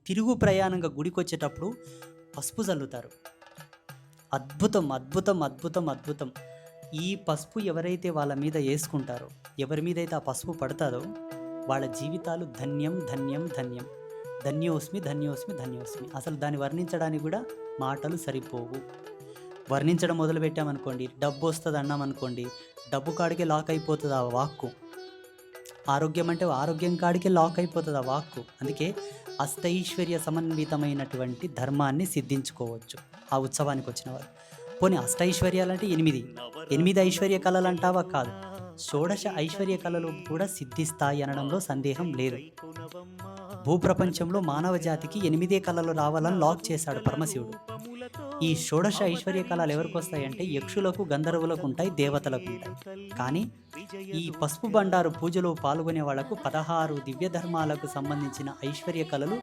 తిరుగు ప్రయాణంగా గుడికొచ్చేటప్పుడు పసుపు చల్లుతారు. అద్భుతం, అద్భుతం, అద్భుతం, అద్భుతం. ఈ పసుపు ఎవరైతే వాళ్ళ మీద యేసుకుంటారో, ఎవరి మీదైతే ఆ పసుపు పడతాదో వాళ్ళ జీవితాలు ధన్యం, ధన్యం, ధన్యం. ధన్యోస్మి, ధన్యోస్మి, ధన్యోస్మి. అసలు దాన్ని వర్ణించడానికి కూడా మాటలు సరిపోవు. వర్ణించడం మొదలుపెట్టామనుకోండి, డబ్బొస్తది అన్నామనుకోండి, డబ్బు కాడికే లాక్ అయిపోతది ఆ వాక్కు. ఆరోగ్యం అంటే ఆరోగ్యం కాడికే లాక్ అయిపోతది ఆ వాక్కు. అందుకే అష్టైశ్వర్య సమన్వితమైనటువంటి ధర్మాన్ని సిద్ధించుకోవచ్చు ఆ ఉత్సవానికొచ్చిన వారు. పోనీ అష్టైశ్వర్యాలంటే 8. 8 ఐశ్వర్య కళలంటావా? కాదు. షోడశ ఐశ్వర్య కళలు కూడా సిద్ధిస్తాయి అనడంలో సందేహం లేదు. భూప్రపంచంలో మానవ జాతికి 8 కళలు రావాలని లాక్ చేశాడు పరమశివుడు. ఈ షోడశ ఐశ్వర్య కళలు ఎవరికొస్తాయంటే యక్షులకు, గంధర్వులకు ఉంటాయి, దేవతలకు ఉంటాయి. కానీ ఈ పసుపు బండారు పూజలో పాల్గొనే వాళ్లకు 16 దివ్య ధర్మాలకు సంబంధించిన ఐశ్వర్య కళలు